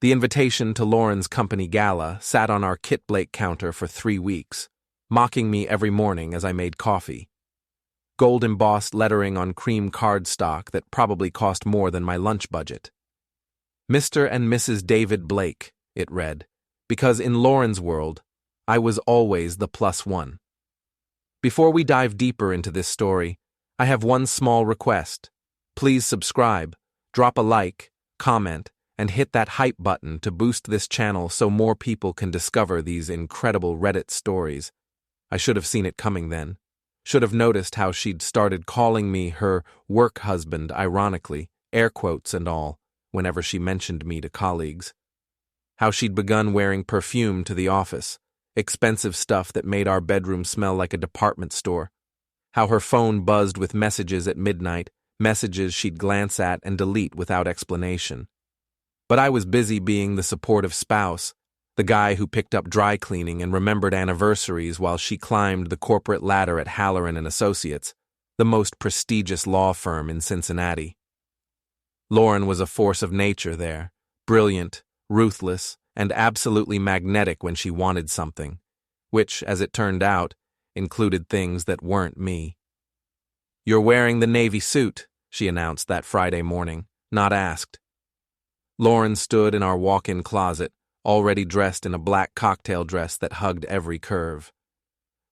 The invitation to Lauren's company gala sat on our Kit Blake counter for 3 weeks, mocking me every morning as I made coffee. Gold-embossed lettering on cream cardstock that probably cost more than my lunch budget. Mr. and Mrs. David Blake, it read, because in Lauren's world, I was always the +1. Before we dive deeper into this story, I have one small request. Please subscribe, drop a like, comment, and hit that hype button to boost this channel so more people can discover these incredible Reddit stories. I should have seen it coming then. Should have noticed how she'd started calling me her work husband, ironically, air quotes and all, whenever she mentioned me to colleagues. How she'd begun wearing perfume to the office, expensive stuff that made our bedroom smell like a department store. How her phone buzzed with messages at midnight, messages she'd glance at and delete without explanation. But I was busy being the supportive spouse, the guy who picked up dry cleaning and remembered anniversaries while she climbed the corporate ladder at Halloran and Associates, the most prestigious law firm in Cincinnati. Lauren was a force of nature there, brilliant, ruthless, and absolutely magnetic when she wanted something, which, as it turned out, included things that weren't me. "You're wearing the navy suit," she announced that Friday morning, not asked. Lauren stood in our walk-in closet, already dressed in a black cocktail dress that hugged every curve.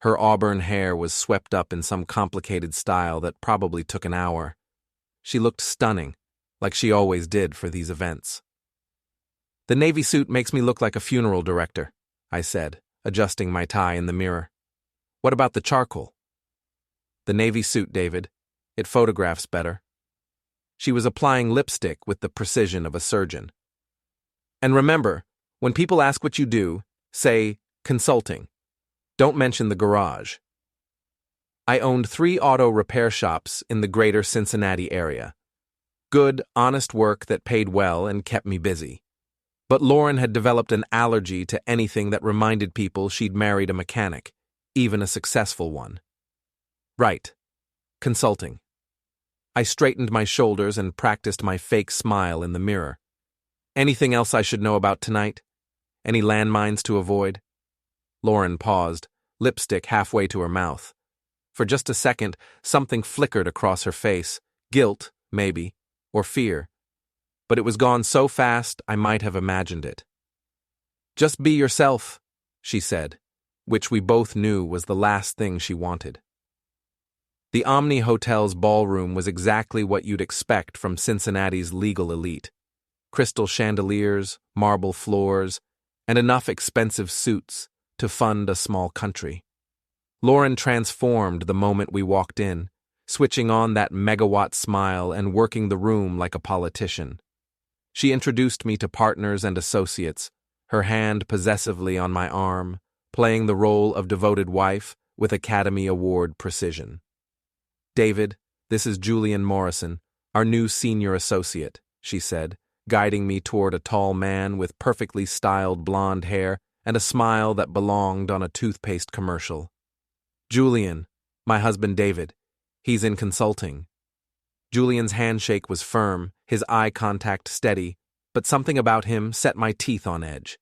Her auburn hair was swept up in some complicated style that probably took an hour. She looked stunning, like she always did for these events. "The navy suit makes me look like a funeral director," I said, adjusting my tie in the mirror. "What about the charcoal?" "The navy suit, David. It photographs better." She was applying lipstick with the precision of a surgeon. "And remember, when people ask what you do, say, consulting. Don't mention the garage." I owned 3 auto repair shops in the greater Cincinnati area. Good, honest work that paid well and kept me busy. But Lauren had developed an allergy to anything that reminded people she'd married a mechanic, even a successful one. "Right. Consulting." I straightened my shoulders and practiced my fake smile in the mirror. "Anything else I should know about tonight? Any landmines to avoid?" Lauren paused, lipstick halfway to her mouth. For just a second, something flickered across her face. Guilt, maybe, or fear. But it was gone so fast I might have imagined it. "Just be yourself," she said, which we both knew was the last thing she wanted. The Omni Hotel's ballroom was exactly what you'd expect from Cincinnati's legal elite. Crystal chandeliers, marble floors, and enough expensive suits to fund a small country. Lauren transformed the moment we walked in, switching on that megawatt smile and working the room like a politician. She introduced me to partners and associates, her hand possessively on my arm, playing the role of devoted wife with Academy Award precision. "David, this is Julian Morrison, our new senior associate," she said, guiding me toward a tall man with perfectly styled blonde hair and a smile that belonged on a toothpaste commercial. "Julian, my husband David. He's in consulting." Julian's handshake was firm, his eye contact steady, but something about him set my teeth on edge.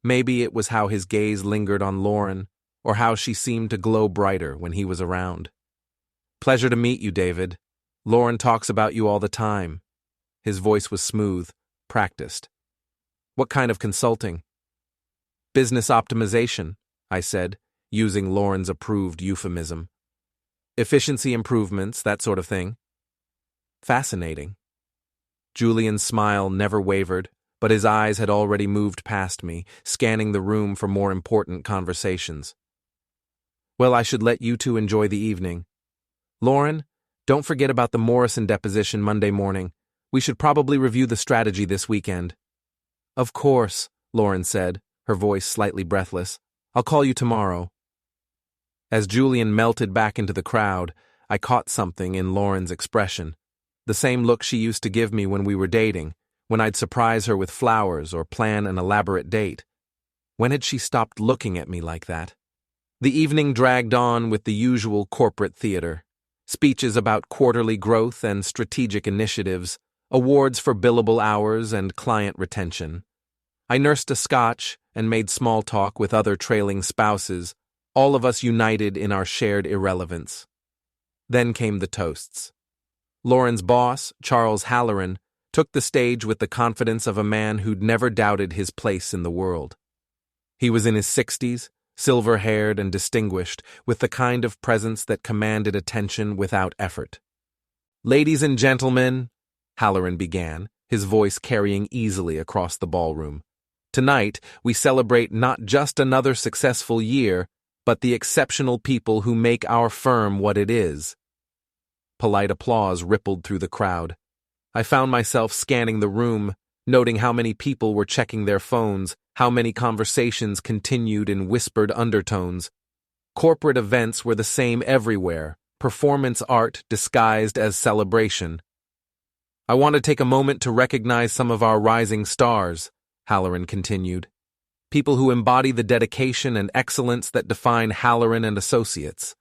Maybe it was how his gaze lingered on Lauren, or how she seemed to glow brighter when he was around. "Pleasure to meet you, David. Lauren talks about you all the time." His voice was smooth, practiced. "What kind of consulting?" "Business optimization," I said, using Lauren's approved euphemism. "Efficiency improvements, that sort of thing." "Fascinating." Julian's smile never wavered, but his eyes had already moved past me, scanning the room for more important conversations. "Well, I should let you two enjoy the evening. Lauren, don't forget about the Morrison deposition Monday morning. We should probably review the strategy this weekend." "Of course," Lauren said, her voice slightly breathless. "I'll call you tomorrow." As Julian melted back into the crowd, I caught something in Lauren's expression. The same look she used to give me when we were dating, when I'd surprise her with flowers or plan an elaborate date. When had she stopped looking at me like that? The evening dragged on with the usual corporate theater. Speeches about quarterly growth and strategic initiatives, awards for billable hours and client retention, I nursed a scotch and made small talk with other trailing spouses, all of us united in our shared irrelevance. Then came the toasts. Lauren's boss, Charles Halloran, took the stage with the confidence of a man who'd never doubted his place in the world. He was in his 60s, silver-haired and distinguished, with the kind of presence that commanded attention without effort. "Ladies and gentlemen," Halloran began, his voice carrying easily across the ballroom, "tonight we celebrate not just another successful year, but the exceptional people who make our firm what it is." Polite applause rippled through the crowd. I found myself scanning the room, noting how many people were checking their phones, how many conversations continued in whispered undertones. Corporate events were the same everywhere, performance art disguised as celebration. "I want to take a moment to recognize some of our rising stars," Halloran continued. "People who embody the dedication and excellence that define Halloran and Associates."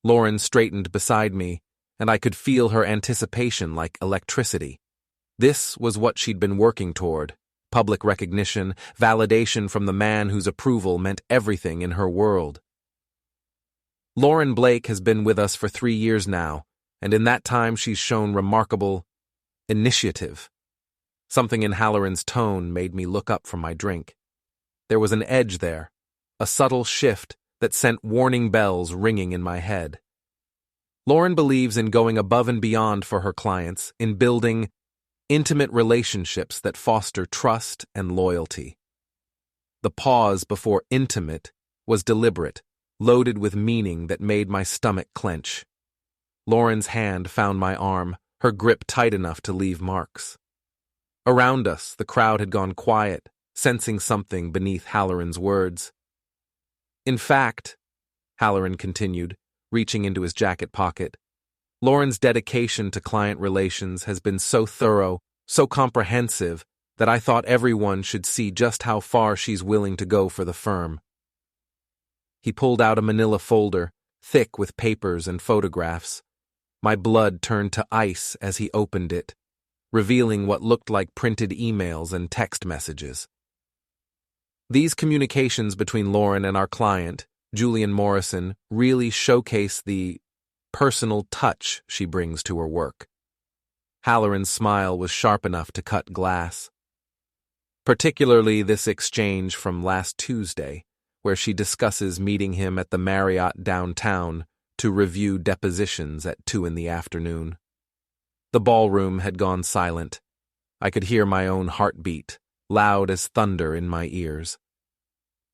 Lauren straightened beside me, and I could feel her anticipation like electricity. This was what she'd been working toward: public recognition, validation from the man whose approval meant everything in her world. Lauren Blake has been with us for 3 years now, and in that time she's shown remarkable initiative. Something in Halloran's tone made me look up from my drink. There was an edge there, a subtle shift that sent warning bells ringing in my head. Lauren believes in going above and beyond for her clients, in building intimate relationships that foster trust and loyalty. The pause before intimate was deliberate, loaded with meaning that made my stomach clench. Lauren's hand found my arm, her grip tight enough to leave marks. Around us, the crowd had gone quiet, sensing something beneath Halloran's words. "In fact," Halloran continued, reaching into his jacket pocket, "Lauren's dedication to client relations has been so thorough, so comprehensive, that I thought everyone should see just how far she's willing to go for the firm." He pulled out a manila folder, thick with papers and photographs. My blood turned to ice as he opened it, revealing what looked like printed emails and text messages. These communications between Lauren and our client, Julian Morrison, really showcase the personal touch she brings to her work. Halloran's smile was sharp enough to cut glass. Particularly this exchange from last Tuesday, where she discusses meeting him at the Marriott downtown to review depositions at 2 p.m. The ballroom had gone silent. I could hear my own heartbeat, loud as thunder in my ears.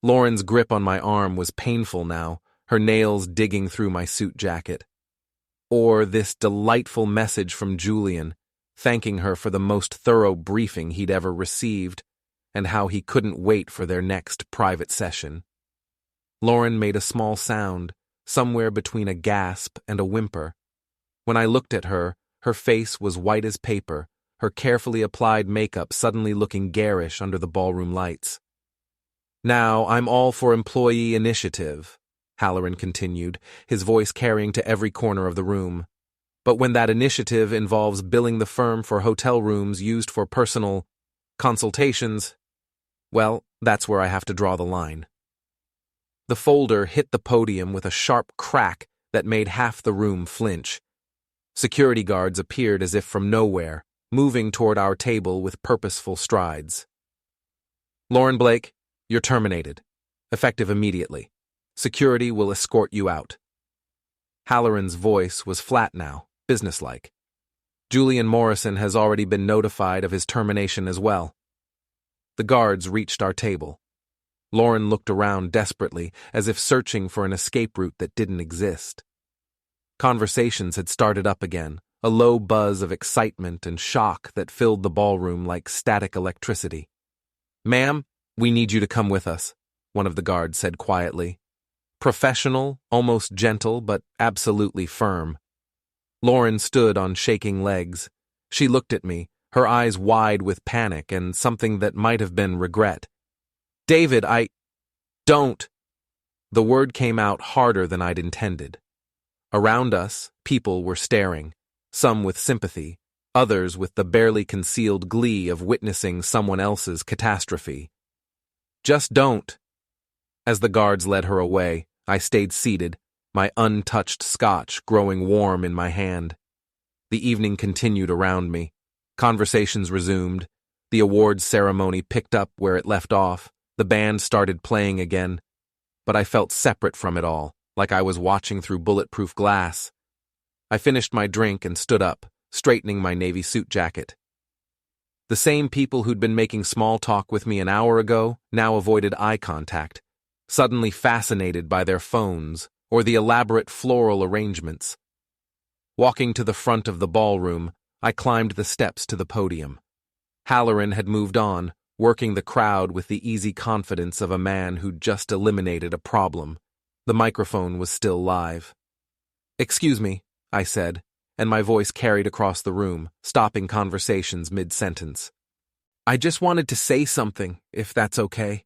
Lauren's grip on my arm was painful now, her nails digging through my suit jacket. Or this delightful message from Julian, thanking her for the most thorough briefing he'd ever received, and how he couldn't wait for their next private session. Lauren made a small sound, somewhere between a gasp and a whimper. When I looked at her, her face was white as paper, her carefully applied makeup suddenly looking garish under the ballroom lights. "Now, I'm all for employee initiative," Halloran continued, his voice carrying to every corner of the room. "But when that initiative involves billing the firm for hotel rooms used for personal consultations, well, that's where I have to draw the line." The folder hit the podium with a sharp crack that made half the room flinch. Security guards appeared as if from nowhere, moving toward our table with purposeful strides. "Lauren Blake, you're terminated. Effective immediately. Security will escort you out." Halloran's voice was flat now, businesslike. "Julian Morrison has already been notified of his termination as well." The guards reached our table. Lauren looked around desperately, as if searching for an escape route that didn't exist. Conversations had started up again, a low buzz of excitement and shock that filled the ballroom like static electricity. "Ma'am, we need you to come with us," one of the guards said quietly. Professional, almost gentle, but absolutely firm. Lauren stood on shaking legs. She looked at me, her eyes wide with panic and something that might have been regret. "David, don't." The word came out harder than I'd intended. Around us, people were staring, some with sympathy, others with the barely concealed glee of witnessing someone else's catastrophe. "Just don't." As the guards led her away, I stayed seated, my untouched scotch growing warm in my hand. The evening continued around me. Conversations resumed. The awards ceremony picked up where it left off. The band started playing again. But I felt separate from it all, like I was watching through bulletproof glass. I finished my drink and stood up, straightening my navy suit jacket. The same people who'd been making small talk with me an hour ago now avoided eye contact, suddenly fascinated by their phones or the elaborate floral arrangements. Walking to the front of the ballroom, I climbed the steps to the podium. Halloran had moved on, working the crowd with the easy confidence of a man who'd just eliminated a problem. The microphone was still live. "Excuse me," I said, and my voice carried across the room, stopping conversations mid-sentence. "I just wanted to say something, if that's okay."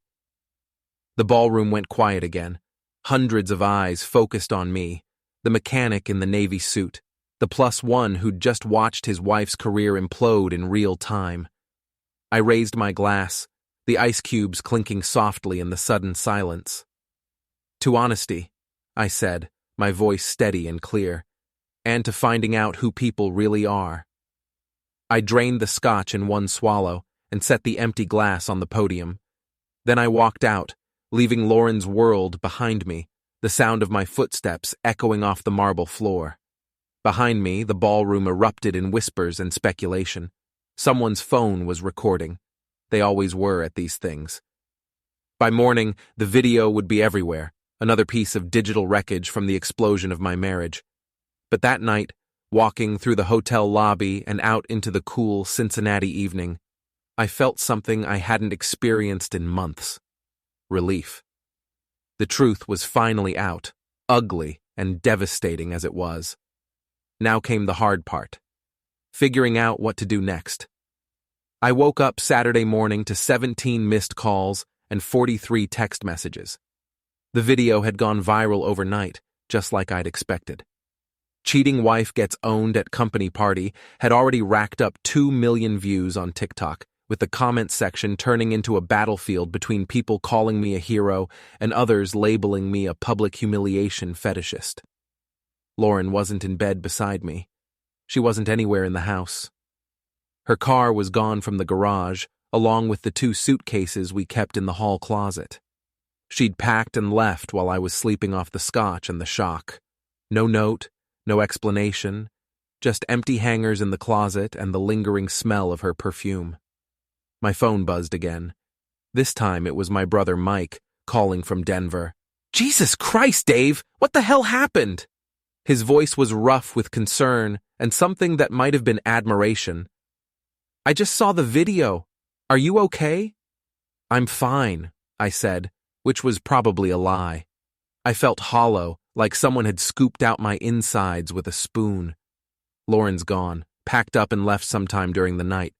The ballroom went quiet again. Hundreds of eyes focused on me, the mechanic in the navy suit, the +1 who'd just watched his wife's career implode in real time. I raised my glass, the ice cubes clinking softly in the sudden silence. "To honesty," I said, my voice steady and clear, "and to finding out who people really are." I drained the scotch in one swallow and set the empty glass on the podium. Then I walked out, leaving Lauren's world behind me, the sound of my footsteps echoing off the marble floor. Behind me, the ballroom erupted in whispers and speculation. Someone's phone was recording. They always were at these things. By morning, the video would be everywhere, another piece of digital wreckage from the explosion of my marriage. But that night, walking through the hotel lobby and out into the cool Cincinnati evening, I felt something I hadn't experienced in months. Relief. The truth was finally out, ugly and devastating as it was. Now came the hard part. Figuring out what to do next. I woke up Saturday morning to 17 missed calls and 43 text messages. The video had gone viral overnight, just like I'd expected. "Cheating wife gets owned at company party" had already racked up 2 million views on TikTok, with the comment section turning into a battlefield between people calling me a hero and others labeling me a public humiliation fetishist. Lauren wasn't in bed beside me. She wasn't anywhere in the house. Her car was gone from the garage, along with the 2 suitcases we kept in the hall closet. She'd packed and left while I was sleeping off the scotch and the shock. No note, no explanation, just empty hangers in the closet and the lingering smell of her perfume. My phone buzzed again. This time it was my brother Mike, calling from Denver. "Jesus Christ, Dave! What the hell happened?" His voice was rough with concern and something that might have been admiration. "I just saw the video. Are you okay?" "I'm fine," I said, which was probably a lie. I felt hollow, like someone had scooped out my insides with a spoon. "Lauren's gone, packed up and left sometime during the night."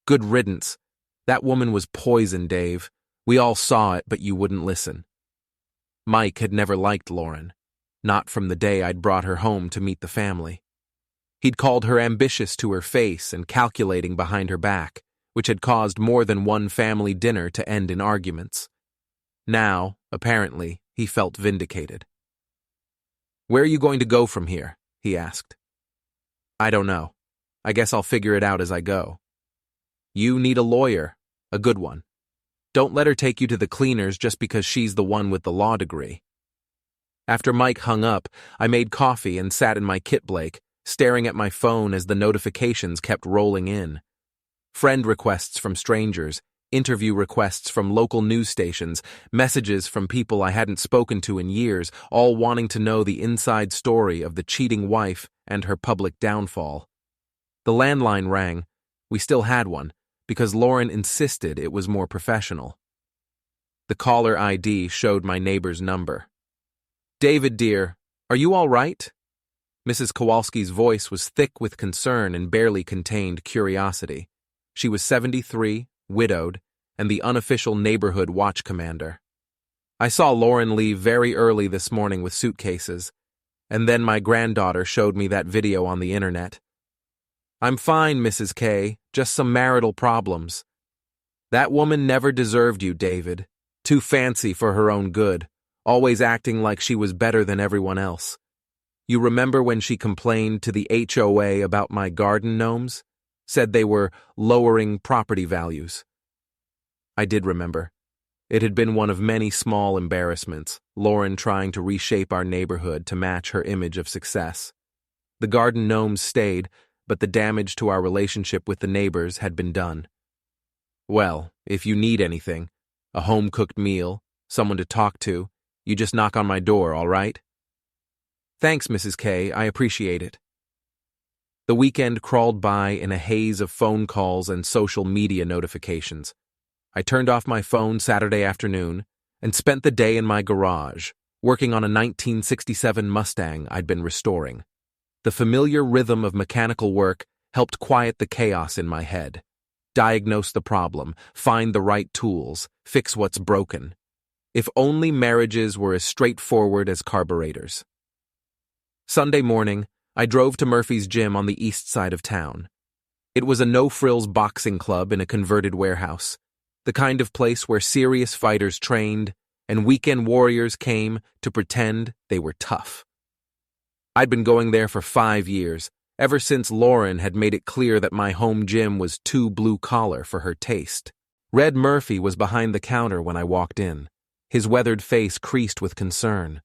"Good riddance. That woman was poison, Dave. We all saw it, but you wouldn't listen." Mike had never liked Lauren, not from the day I'd brought her home to meet the family. He'd called her ambitious to her face and calculating behind her back, which had caused more than one family dinner to end in arguments. Now, apparently, he felt vindicated. "Where are you going to go from here?" he asked. "I don't know. I guess I'll figure it out as I go." "You need a lawyer, a good one. Don't let her take you to the cleaners just because she's the one with the law degree." After Mike hung up, I made coffee and sat in my kit Blake, staring at my phone as the notifications kept rolling in. Friend requests from strangers, interview requests from local news stations, messages from people I hadn't spoken to in years, all wanting to know the inside story of the cheating wife and her public downfall. The landline rang. We still had one, because Lauren insisted it was more professional. The caller ID showed my neighbor's number. "David, dear, are you all right?" Mrs. Kowalski's voice was thick with concern and barely contained curiosity. She was 73, widowed, and the unofficial neighborhood watch commander. I saw Lauren leave very early this morning with suitcases, and then my granddaughter showed me that video on the internet. I'm fine, Mrs. K, just some marital problems. That woman never deserved you, David. Too fancy for her own good, always acting like she was better than everyone else. You remember when she complained to the HOA about my garden gnomes? Said they were lowering property values. I did remember. It had been one of many small embarrassments, Lauren trying to reshape our neighborhood to match her image of success. The garden gnomes stayed, but the damage to our relationship with the neighbors had been done. Well, if you need anything, a home-cooked meal, someone to talk to, you just knock on my door, all right? Thanks, Mrs. K, I appreciate it. The weekend crawled by in a haze of phone calls and social media notifications. I turned off my phone Saturday afternoon and spent the day in my garage, working on a 1967 Mustang I'd been restoring. The familiar rhythm of mechanical work helped quiet the chaos in my head. Diagnose the problem, find the right tools, fix what's broken. If only marriages were as straightforward as carburetors. Sunday morning, I drove to Murphy's Gym on the east side of town. It was a no-frills boxing club in a converted warehouse, the kind of place where serious fighters trained and weekend warriors came to pretend they were tough. I'd been going there for 5 years, ever since Lauren had made it clear that my home gym was too blue-collar for her taste. Red Murphy was behind the counter when I walked in, his weathered face creased with concern.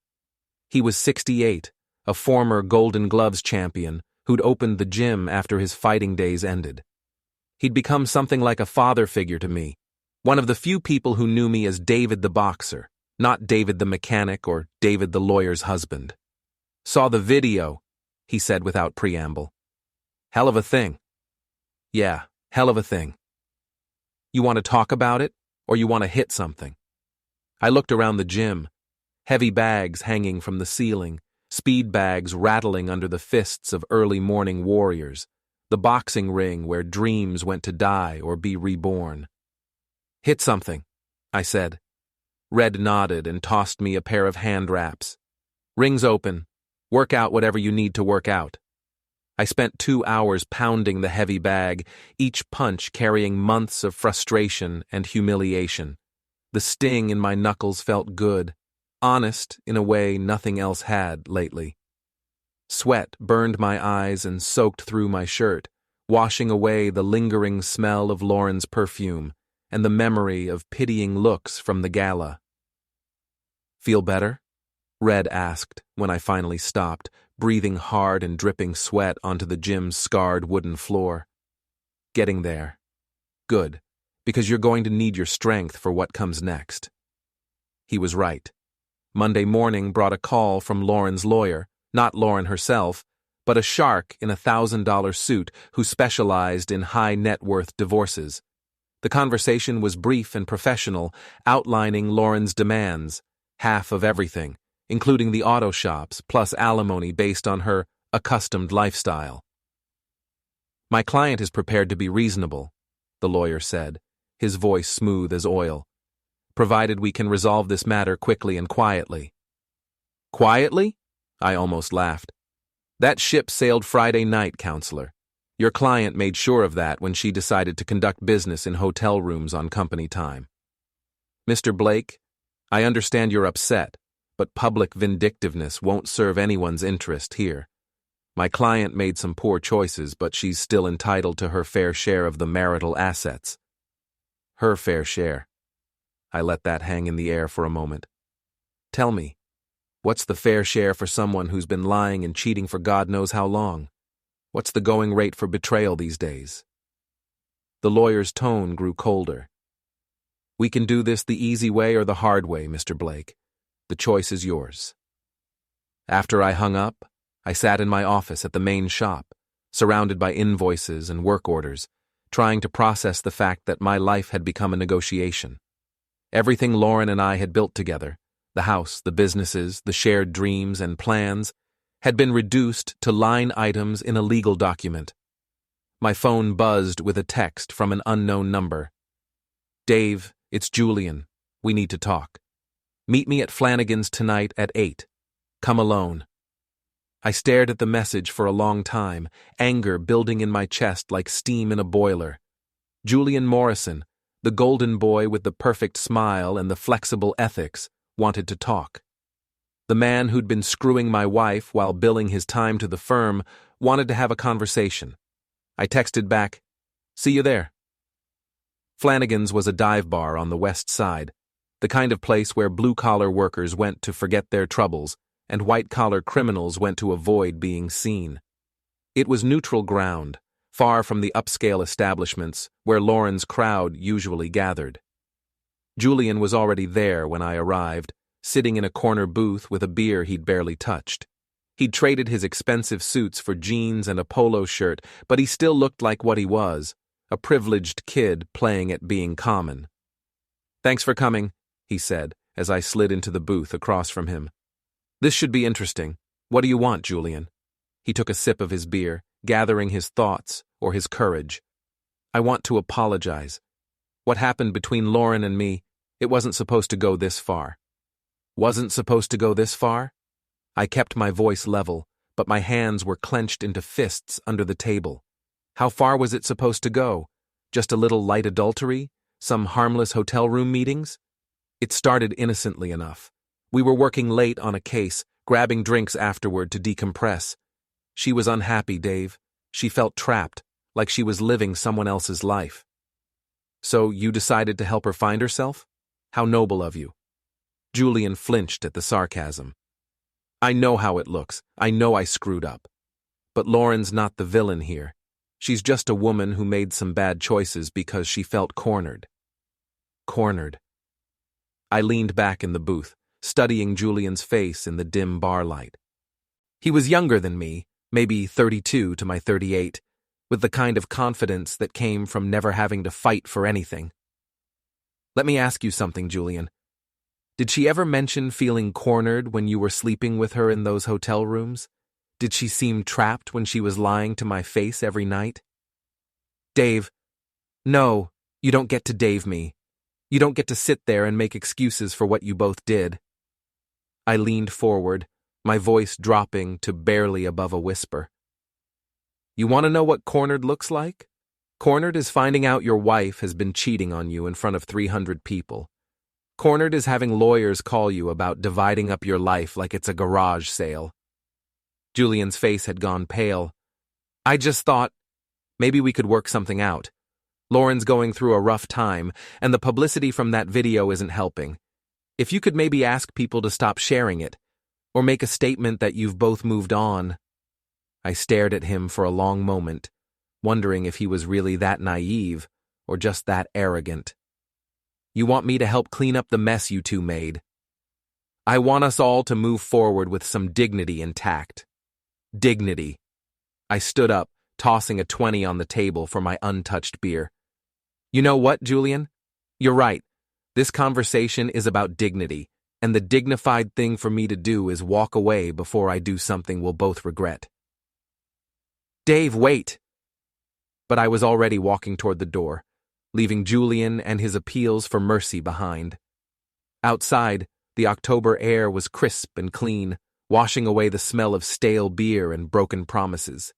He was 68, a former Golden Gloves champion who'd opened the gym after his fighting days ended. He'd become something like a father figure to me, one of the few people who knew me as David the boxer, not David the mechanic or David the lawyer's husband. Saw the video, he said without preamble. Hell of a thing. Yeah, hell of a thing. You want to talk about it, or you want to hit something? I looked around the gym, heavy bags hanging from the ceiling, speed bags rattling under the fists of early morning warriors, the boxing ring where dreams went to die or be reborn. Hit something, I said. Red nodded and tossed me a pair of hand wraps. Rings open. Work out whatever you need to work out. I spent 2 hours pounding the heavy bag, each punch carrying months of frustration and humiliation. The sting in my knuckles felt good, honest in a way nothing else had lately. Sweat burned my eyes and soaked through my shirt, washing away the lingering smell of Lauren's perfume and the memory of pitying looks from the gala. Feel better? Red asked when I finally stopped, breathing hard and dripping sweat onto the gym's scarred wooden floor. Getting there. Good, because you're going to need your strength for what comes next. He was right. Monday morning brought a call from Lauren's lawyer, not Lauren herself, but a shark in a $1,000 suit who specialized in high-net-worth divorces. The conversation was brief and professional, outlining Lauren's demands, half of everything, including the auto shops, plus alimony based on her accustomed lifestyle. My client is prepared to be reasonable, the lawyer said, his voice smooth as oil, provided we can resolve this matter quickly and quietly. Quietly? I almost laughed. That ship sailed Friday night, counselor. Your client made sure of that when she decided to conduct business in hotel rooms on company time. Mr. Blake, I understand you're upset, but public vindictiveness won't serve anyone's interest here. My client made some poor choices, but she's still entitled to her fair share of the marital assets. Her fair share. I let that hang in the air for a moment. Tell me, what's the fair share for someone who's been lying and cheating for God knows how long? What's the going rate for betrayal these days? The lawyer's tone grew colder. We can do this the easy way or the hard way, Mr. Blake. The choice is yours. After I hung up, I sat in my office at the main shop, surrounded by invoices and work orders, trying to process the fact that my life had become a negotiation. Everything Lauren and I had built together, the house, the businesses, the shared dreams and plans, had been reduced to line items in a legal document. My phone buzzed with a text from an unknown number. Dave, it's Julian. We need to talk. Meet me at Flanagan's tonight at 8. Come alone. I stared at the message for a long time, anger building in my chest like steam in a boiler. Julian Morrison, the golden boy with the perfect smile and the flexible ethics, wanted to talk. The man who'd been screwing my wife while billing his time to the firm wanted to have a conversation. I texted back, "See you there." Flanagan's was a dive bar on the west side, the kind of place where blue-collar workers went to forget their troubles and white-collar criminals went to avoid being seen. It was neutral ground, far from the upscale establishments where Lauren's crowd usually gathered. Julian was already there when I arrived, sitting in a corner booth with a beer he'd barely touched. He'd traded his expensive suits for jeans and a polo shirt, but he still looked like what he was, a privileged kid playing at being common. "Thanks for coming," he said, as I slid into the booth across from him. "This should be interesting. What do you want, Julian?" He took a sip of his beer, gathering his thoughts or his courage. "I want to apologize. What happened between Lauren and me, it wasn't supposed to go this far." "Wasn't supposed to go this far?" I kept my voice level, but my hands were clenched into fists under the table. How far was it supposed to go? Just a little light adultery? Some harmless hotel room meetings? It started innocently enough. We were working late on a case, grabbing drinks afterward to decompress. She was unhappy, Dave. She felt trapped, like she was living someone else's life. "So you decided to help her find herself? How noble of you." Julian flinched at the sarcasm. "I know how it looks. I know I screwed up. But Lauren's not the villain here. She's just a woman who made some bad choices because she felt cornered." Cornered. I leaned back in the booth, studying Julian's face in the dim bar light. He was younger than me, maybe 32 to my 38, with the kind of confidence that came from never having to fight for anything. "Let me ask you something, Julian. Did she ever mention feeling cornered when you were sleeping with her in those hotel rooms? Did she seem trapped when she was lying to my face every night?" "Dave, no, you don't get to Dave me. You don't get to sit there and make excuses for what you both did." I leaned forward, my voice dropping to barely above a whisper. "You want to know what cornered looks like? Cornered is finding out your wife has been cheating on you in front of 300 people. Cornered is having lawyers call you about dividing up your life like it's a garage sale." Julian's face had gone pale. "I just thought, maybe we could work something out. Lauren's going through a rough time, and the publicity from that video isn't helping. If you could maybe ask people to stop sharing it, or make a statement that you've both moved on." I stared at him for a long moment, wondering if he was really that naive, or just that arrogant. "You want me to help clean up the mess you two made. I want us all to move forward with some dignity intact." Dignity. I stood up, tossing a 20 on the table for my untouched beer. "You know what, Julian? You're right. This conversation is about dignity, and the dignified thing for me to do is walk away before I do something we'll both regret." "Dave, wait!" But I was already walking toward the door, leaving Julian and his appeals for mercy behind. Outside, the October air was crisp and clean, washing away the smell of stale beer and broken promises.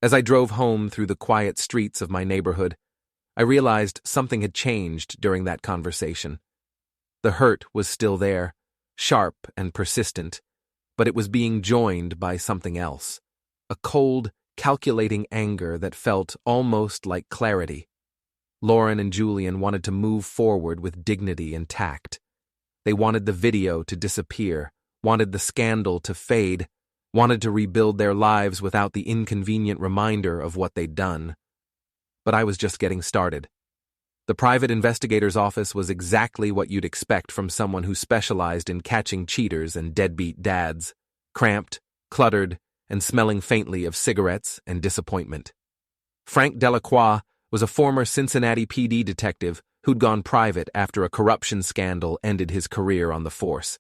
As I drove home through the quiet streets of my neighborhood, I realized something had changed during that conversation. The hurt was still there, sharp and persistent, but it was being joined by something else, a cold, calculating anger that felt almost like clarity. Lauren and Julian wanted to move forward with dignity and tact. They wanted the video to disappear, wanted the scandal to fade, wanted to rebuild their lives without the inconvenient reminder of what they'd done. But I was just getting started. The private investigator's office was exactly what you'd expect from someone who specialized in catching cheaters and deadbeat dads, cramped, cluttered, and smelling faintly of cigarettes and disappointment. Frank Delacroix was a former Cincinnati PD detective who'd gone private after a corruption scandal ended his career on the force.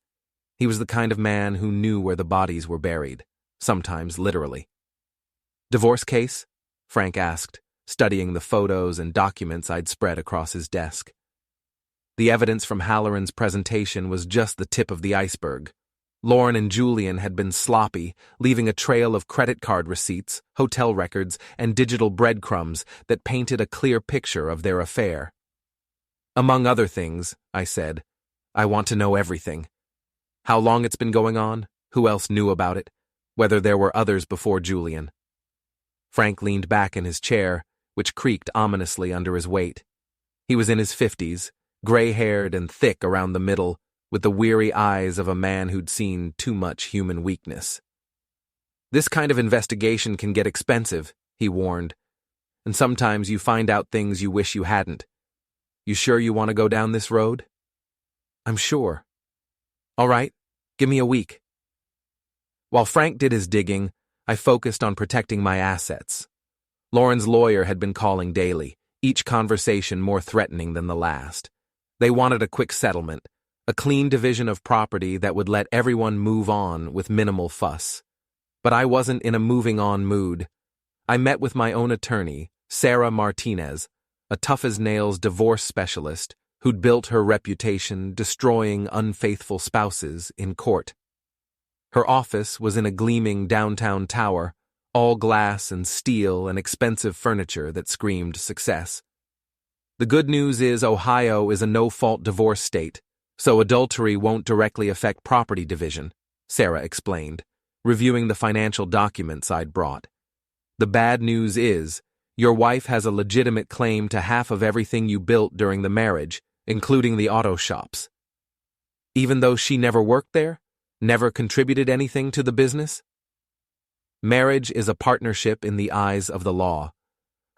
He was the kind of man who knew where the bodies were buried, sometimes literally. "Divorce case?" Frank asked, studying the photos and documents I'd spread across his desk. The evidence from Halloran's presentation was just the tip of the iceberg. Lauren and Julian had been sloppy, leaving a trail of credit card receipts, hotel records, and digital breadcrumbs that painted a clear picture of their affair. "Among other things," I said, "I want to know everything. How long it's been going on, who else knew about it, whether there were others before Julian." Frank leaned back in his chair, which creaked ominously under his weight. He was in his 50s, gray-haired and thick around the middle, with the weary eyes of a man who'd seen too much human weakness. "This kind of investigation can get expensive," he warned, "and sometimes you find out things you wish you hadn't. You sure you want to go down this road?" "I'm sure." "All right, give me a week." While Frank did his digging, I focused on protecting my assets. Lauren's lawyer had been calling daily, each conversation more threatening than the last. They wanted a quick settlement, a clean division of property that would let everyone move on with minimal fuss. But I wasn't in a moving-on mood. I met with my own attorney, Sarah Martinez, a tough-as-nails divorce specialist who'd built her reputation destroying unfaithful spouses in court. Her office was in a gleaming downtown tower, all glass and steel and expensive furniture that screamed success. "The good news is Ohio is a no-fault divorce state, so adultery won't directly affect property division," Sarah explained, reviewing the financial documents I'd brought. "The bad news is, your wife has a legitimate claim to half of everything you built during the marriage, including the auto shops." "Even though she never worked there? Never contributed anything to the business?" "Marriage is a partnership in the eyes of the law.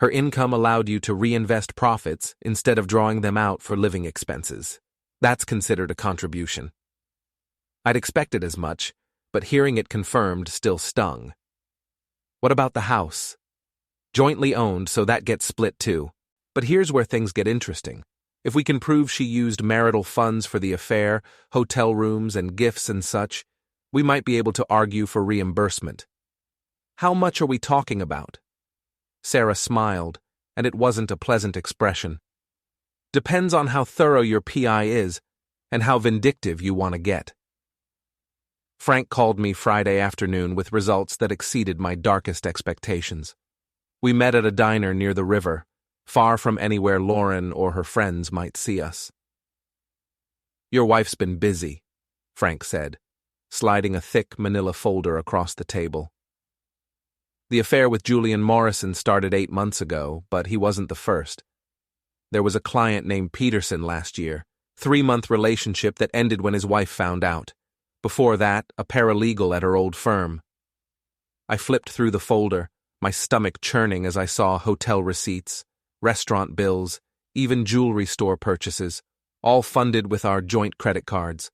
Her income allowed you to reinvest profits instead of drawing them out for living expenses. That's considered a contribution." I'd expected as much, but hearing it confirmed still stung. "What about the house?" "Jointly owned, so that gets split too. But here's where things get interesting. If we can prove she used marital funds for the affair, hotel rooms and gifts and such, we might be able to argue for reimbursement." "How much are we talking about?" Sarah smiled, and it wasn't a pleasant expression. "Depends on how thorough your PI is and how vindictive you want to get." Frank called me Friday afternoon with results that exceeded my darkest expectations. We met at a diner near the river, far from anywhere Lauren or her friends might see us. "Your wife's been busy," Frank said, sliding a thick manila folder across the table. "The affair with Julian Morrison started 8 months ago, but he wasn't the first. There was a client named Peterson last year, 3-month relationship that ended when his wife found out. Before that, a paralegal at her old firm." I flipped through the folder, my stomach churning as I saw hotel receipts, restaurant bills, even jewelry store purchases, all funded with our joint credit cards.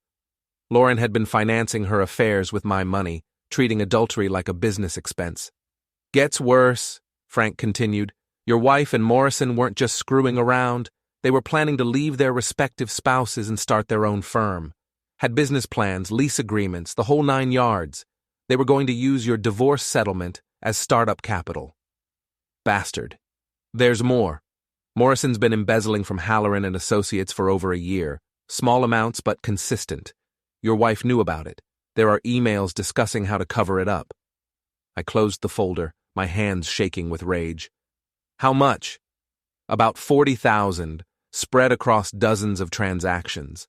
Lauren had been financing her affairs with my money, treating adultery like a business expense. "Gets worse," Frank continued. "Your wife and Morrison weren't just screwing around. They were planning to leave their respective spouses and start their own firm. Had business plans, lease agreements, the whole 9 yards. They were going to use your divorce settlement as startup capital." "Bastard. There's more. Morrison's been embezzling from Halloran and Associates for over a year. Small amounts, but consistent. Your wife knew about it. There are emails discussing how to cover it up." I closed the folder, my hands shaking with rage. "How much?" "About 40,000, spread across dozens of transactions.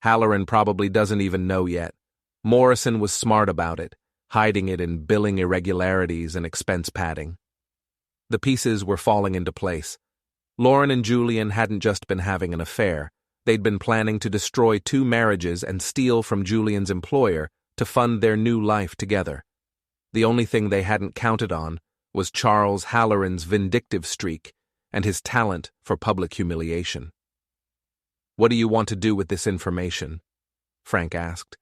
Halloran probably doesn't even know yet. Morrison was smart about it, hiding it in billing irregularities and expense padding." The pieces were falling into place. Lauren and Julian hadn't just been having an affair. They'd been planning to destroy 2 marriages and steal from Julian's employer to fund their new life together. The only thing they hadn't counted on was Charles Halloran's vindictive streak and his talent for public humiliation. "What do you want to do with this information?" Frank asked.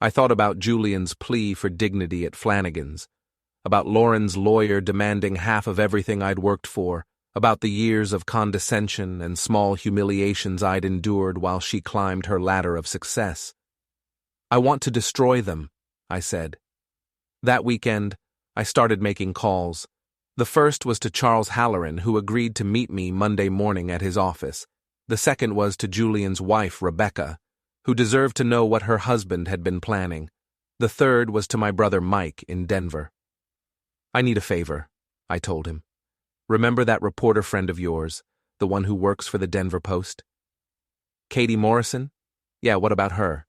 I thought about Julian's plea for dignity at Flanagan's, about Lauren's lawyer demanding half of everything I'd worked for, about the years of condescension and small humiliations I'd endured while she climbed her ladder of success. "I want to destroy them," I said. That weekend, I started making calls. The first was to Charles Halloran, who agreed to meet me Monday morning at his office. The second was to Julian's wife, Rebecca, who deserved to know what her husband had been planning. The third was to my brother Mike in Denver. "I need a favor," I told him. "Remember that reporter friend of yours, the one who works for the Denver Post? Katie Morrison? Yeah, what about her?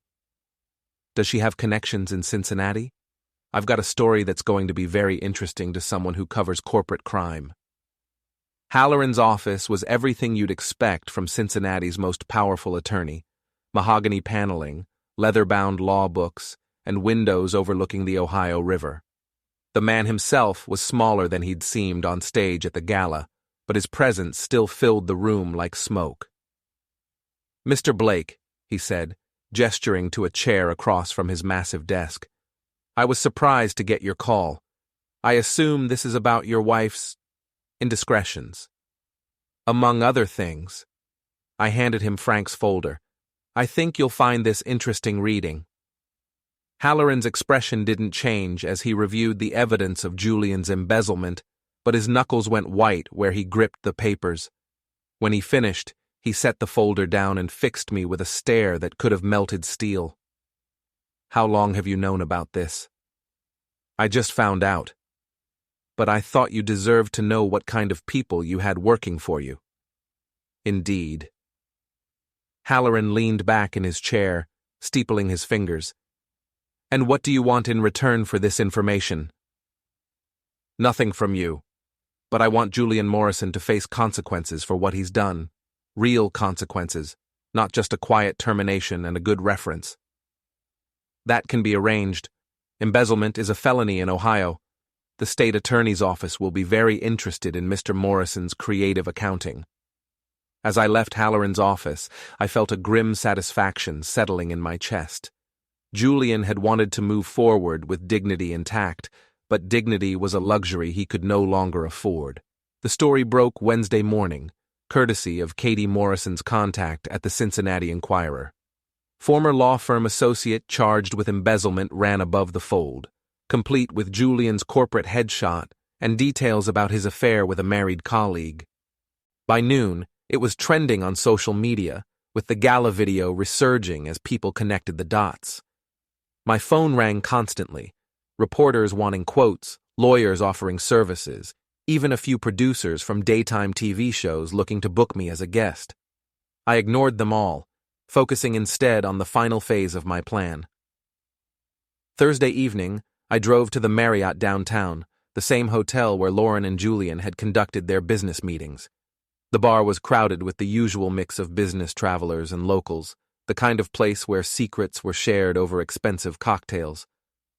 Does she have connections in Cincinnati? I've got a story that's going to be very interesting to someone who covers corporate crime." Halloran's office was everything you'd expect from Cincinnati's most powerful attorney: mahogany paneling, leather-bound law books, and windows overlooking the Ohio River. The man himself was smaller than he'd seemed on stage at the gala, but his presence still filled the room like smoke. "Mr. Blake," he said, gesturing to a chair across from his massive desk, "I was surprised to get your call. I assume this is about your wife's indiscretions." "Among other things." I handed him Frank's folder. "I think you'll find this interesting reading." Halloran's expression didn't change as he reviewed the evidence of Julian's embezzlement, but his knuckles went white where he gripped the papers. When he finished, he set the folder down and fixed me with a stare that could have melted steel. "How long have you known about this?" "I just found out. But I thought you deserved to know what kind of people you had working for you." "Indeed." Halloran leaned back in his chair, steepling his fingers. "And what do you want in return for this information?" "Nothing from you. But I want Julian Morrison to face consequences for what he's done. Real consequences, not just a quiet termination and a good reference." "That can be arranged. Embezzlement is a felony in Ohio. The state attorney's office will be very interested in Mr. Morrison's creative accounting." As I left Halloran's office, I felt a grim satisfaction settling in my chest. Julian had wanted to move forward with dignity intact, but dignity was a luxury he could no longer afford. The story broke Wednesday morning, courtesy of Katie Morrison's contact at the Cincinnati Enquirer. Former law firm associate charged with embezzlement ran above the fold, complete with Julian's corporate headshot and details about his affair with a married colleague. By noon, it was trending on social media, with the gala video resurging as people connected the dots. My phone rang constantly, reporters wanting quotes, lawyers offering services, even a few producers from daytime TV shows looking to book me as a guest. I ignored them all, focusing instead on the final phase of my plan. Thursday evening, I drove to the Marriott downtown, the same hotel where Lauren and Julian had conducted their business meetings. The bar was crowded with the usual mix of business travelers and locals, the kind of place where secrets were shared over expensive cocktails.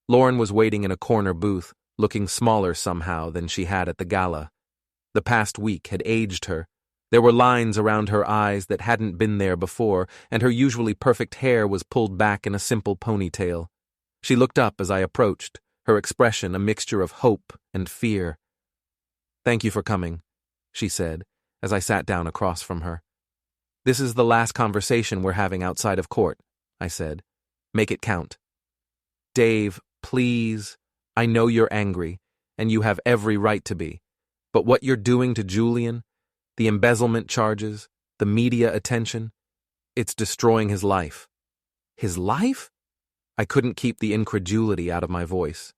Lauren was waiting in a corner booth, looking smaller somehow than she had at the gala. The past week had aged her. There were lines around her eyes that hadn't been there before, and her usually perfect hair was pulled back in a simple ponytail. She looked up as I approached, her expression a mixture of hope and fear. "Thank you for coming," she said, as I sat down across from her. "This is the last conversation we're having outside of court," I said. "Make it count." "Dave, please. I know you're angry, and you have every right to be. But what you're doing to Julian, the embezzlement charges, the media attention, it's destroying his life." "His life?" I couldn't keep the incredulity out of my voice.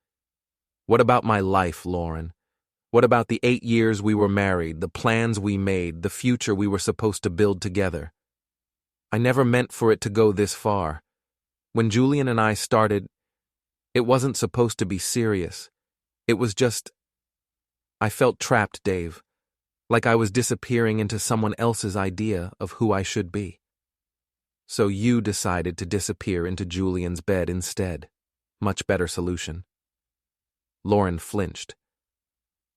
"What about my life, Lauren? What about the 8 years we were married, the plans we made, the future we were supposed to build together? I never meant for it to go this far. When Julian and I started, it wasn't supposed to be serious. It was just... I felt trapped, Dave, like I was disappearing into someone else's idea of who I should be. So you decided to disappear into Julian's bed instead. Much better solution." Lauren flinched.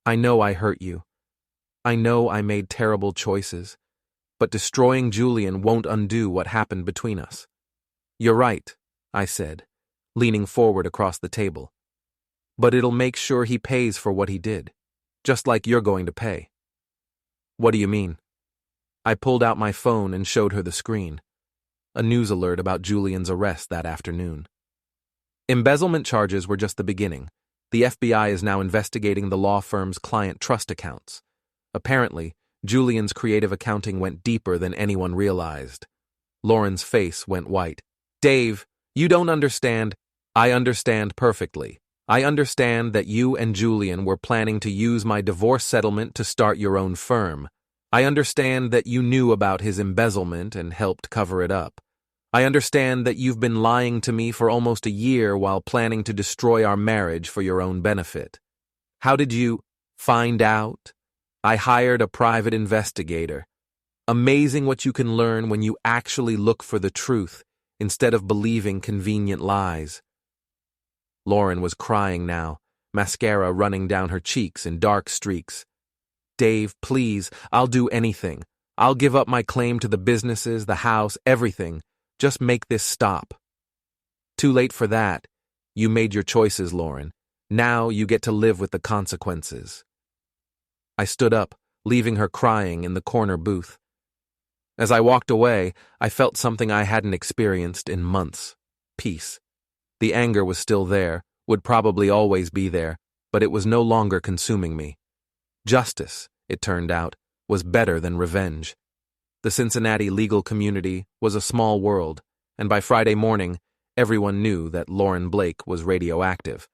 "I know I hurt you. I know I made terrible choices, but destroying Julian won't undo what happened between us." "You're right," I said, leaning forward across the table. "But it'll make sure he pays for what he did, just like you're going to pay." "What do you mean?" I pulled out my phone and showed her the screen. A news alert about Julian's arrest that afternoon. Embezzlement charges were just the beginning. The FBI is now investigating the law firm's client trust accounts. Apparently, Julian's creative accounting went deeper than anyone realized. Lauren's face went white. Dave, you don't understand. I understand perfectly. I understand that you and Julian were planning to use my divorce settlement to start your own firm. I understand that you knew about his embezzlement and helped cover it up. I understand that you've been lying to me for almost a year while planning to destroy our marriage for your own benefit. How did you find out? I hired a private investigator. Amazing what you can learn when you actually look for the truth instead of believing convenient lies. Lauren was crying now, mascara running down her cheeks in dark streaks. Dave, please, I'll do anything. I'll give up my claim to the businesses, the house, everything. Just make this stop. Too late for that. You made your choices, Lauren. Now you get to live with the consequences. I stood up, leaving her crying in the corner booth. As I walked away, I felt something I hadn't experienced in months. Peace. The anger was still there, would probably always be there, but it was no longer consuming me. Justice, it turned out, was better than revenge. The Cincinnati legal community was a small world, and by Friday morning, everyone knew that Lauren Blake was radioactive.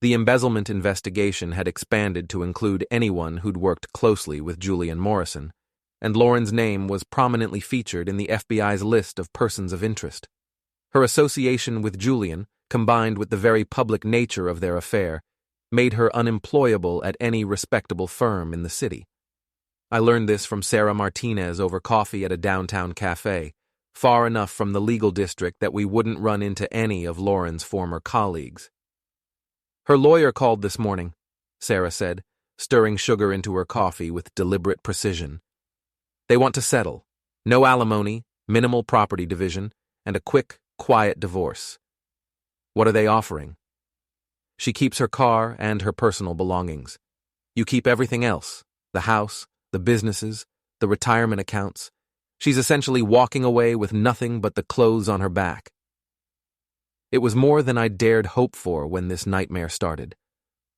The embezzlement investigation had expanded to include anyone who'd worked closely with Julian Morrison, and Lauren's name was prominently featured in the FBI's list of persons of interest. Her association with Julian, combined with the very public nature of their affair, made her unemployable at any respectable firm in the city. I learned this from Sarah Martinez over coffee at a downtown cafe, far enough from the legal district that we wouldn't run into any of Lauren's former colleagues. Her lawyer called this morning, Sarah said, stirring sugar into her coffee with deliberate precision. They want to settle. No alimony, minimal property division, and a quick, quiet divorce. What are they offering? She keeps her car and her personal belongings. You keep everything else, the house, the businesses, the retirement accounts. She's essentially walking away with nothing but the clothes on her back. It was more than I dared hope for when this nightmare started.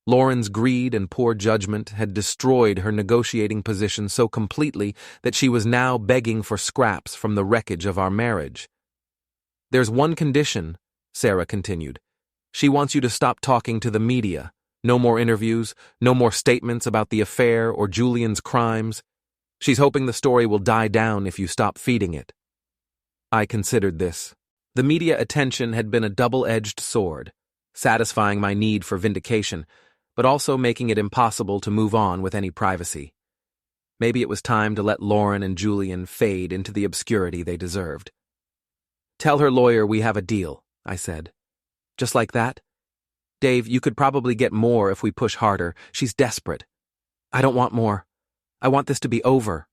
Lauren's greed and poor judgment had destroyed her negotiating position so completely that she was now begging for scraps from the wreckage of our marriage. There's one condition, Sarah continued. She wants you to stop talking to the media. No more interviews, no more statements about the affair or Julian's crimes. She's hoping the story will die down if you stop feeding it. I considered this. The media attention had been a double-edged sword, satisfying my need for vindication, but also making it impossible to move on with any privacy. Maybe it was time to let Lauren and Julian fade into the obscurity they deserved. Tell her lawyer we have a deal, I said. Just like that? Dave, you could probably get more if we push harder. She's desperate. I don't want more. I want this to be over.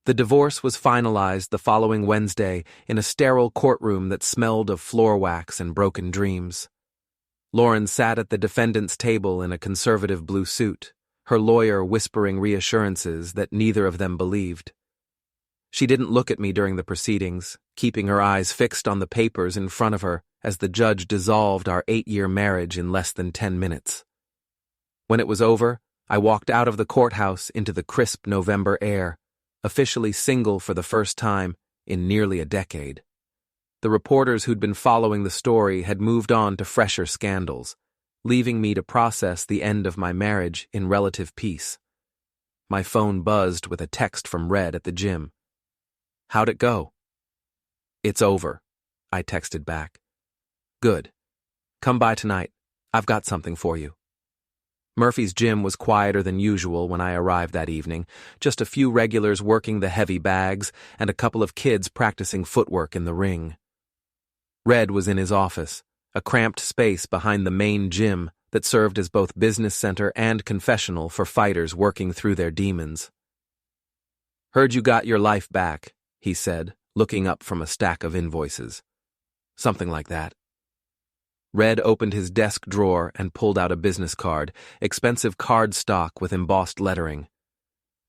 The divorce was finalized the following Wednesday in a sterile courtroom that smelled of floor wax and broken dreams. Lauren sat at the defendant's table in a conservative blue suit, her lawyer whispering reassurances that neither of them believed. She didn't look at me during the proceedings, keeping her eyes fixed on the papers in front of her as the judge dissolved our 8-year marriage in less than 10 minutes. When it was over, I walked out of the courthouse into the crisp November air, officially single for the first time in nearly a decade. The reporters who'd been following the story had moved on to fresher scandals, leaving me to process the end of my marriage in relative peace. My phone buzzed with a text from Red at the gym. How'd it go? It's over, I texted back. Good. Come by tonight. I've got something for you. Murphy's gym was quieter than usual when I arrived that evening, just a few regulars working the heavy bags and a couple of kids practicing footwork in the ring. Red was in his office, a cramped space behind the main gym that served as both business center and confessional for fighters working through their demons. Heard you got your life back, he said, looking up from a stack of invoices. Something like that. Red opened his desk drawer and pulled out a business card, expensive card stock with embossed lettering.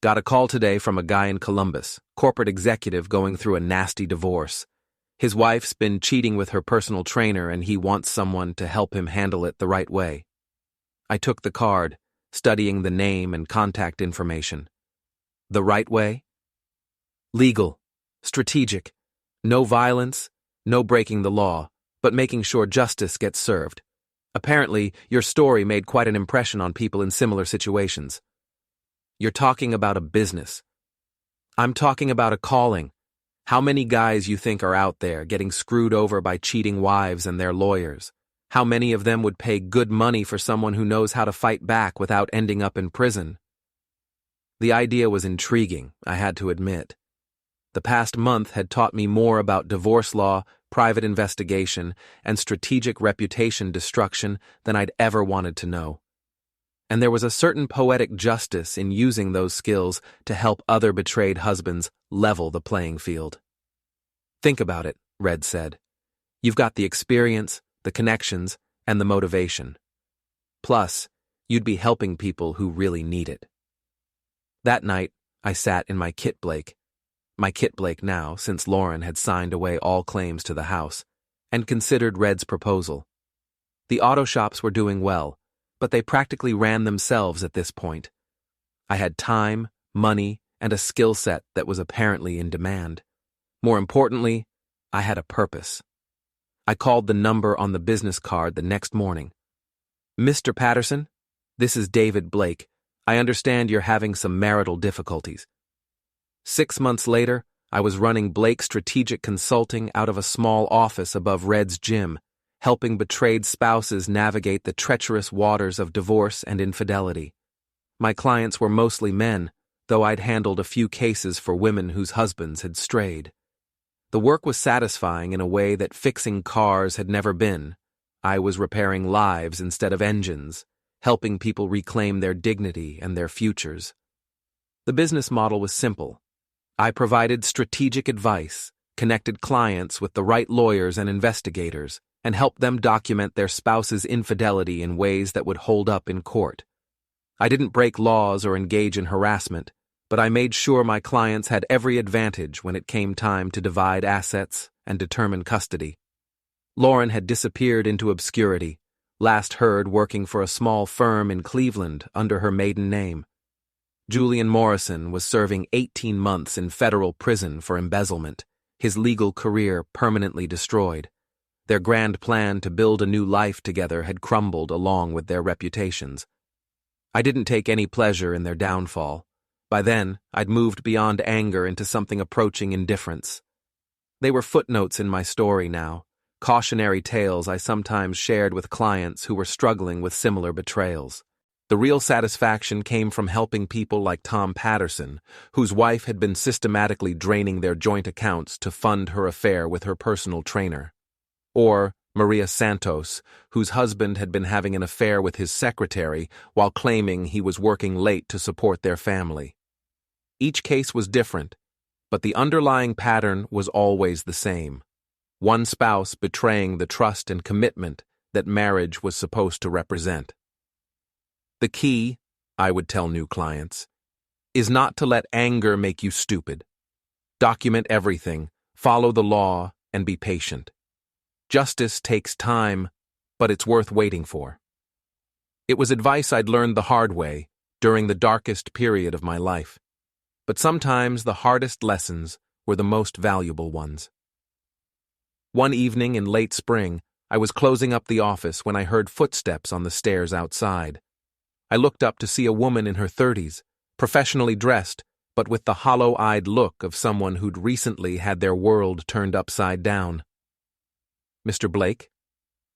Got a call today from a guy in Columbus, corporate executive going through a nasty divorce. His wife's been cheating with her personal trainer and he wants someone to help him handle it the right way. I took the card, studying the name and contact information. The right way? Legal, strategic, no violence, No breaking the law, but making sure justice gets served. Apparently, your story made quite an impression on people in similar situations. You're talking about a business. I'm talking about a calling. How many guys you think are out there getting screwed over by cheating wives and their lawyers? How many of them would pay good money for someone who knows how to fight back without ending up in prison? The idea was intriguing, I had to admit. The past month had taught me more about divorce law, private investigation, and strategic reputation destruction than I'd ever wanted to know. And there was a certain poetic justice in using those skills to help other betrayed husbands level the playing field. Think about it, Red said. You've got the experience, the connections, and the motivation. Plus, you'd be helping people who really need it. That night, I sat in my Kit Blake now, since Lauren had signed away all claims to the house, and considered Red's proposal. The auto shops were doing well, but they practically ran themselves at this point. I had time, money, and a skill set that was apparently in demand. More importantly, I had a purpose. I called the number on the business card the next morning. Mr. Patterson, this is David Blake. I understand you're having some marital difficulties. 6 months later, I was running Blake Strategic Consulting out of a small office above Red's gym, helping betrayed spouses navigate the treacherous waters of divorce and infidelity. My clients were mostly men, though I'd handled a few cases for women whose husbands had strayed. The work was satisfying in a way that fixing cars had never been. I was repairing lives instead of engines, helping people reclaim their dignity and their futures. The business model was simple. I provided strategic advice, connected clients with the right lawyers and investigators, and helped them document their spouse's infidelity in ways that would hold up in court. I didn't break laws or engage in harassment, but I made sure my clients had every advantage when it came time to divide assets and determine custody. Lauren had disappeared into obscurity, last heard working for a small firm in Cleveland under her maiden name. Julian Morrison was serving 18 months in federal prison for embezzlement, his legal career permanently destroyed. Their grand plan to build a new life together had crumbled along with their reputations. I didn't take any pleasure in their downfall. By then, I'd moved beyond anger into something approaching indifference. They were footnotes in my story now, cautionary tales I sometimes shared with clients who were struggling with similar betrayals. The real satisfaction came from helping people like Tom Patterson, whose wife had been systematically draining their joint accounts to fund her affair with her personal trainer. Or Maria Santos, whose husband had been having an affair with his secretary while claiming he was working late to support their family. Each case was different, but the underlying pattern was always the same. One spouse betraying the trust and commitment that marriage was supposed to represent. The key, I would tell new clients, is not to let anger make you stupid. Document everything, follow the law, and be patient. Justice takes time, but it's worth waiting for. It was advice I'd learned the hard way during the darkest period of my life. But sometimes the hardest lessons were the most valuable ones. One evening in late spring, I was closing up the office when I heard footsteps on the stairs outside. I looked up to see a woman in her 30s, professionally dressed, but with the hollow-eyed look of someone who'd recently had their world turned upside down. Mr. Blake,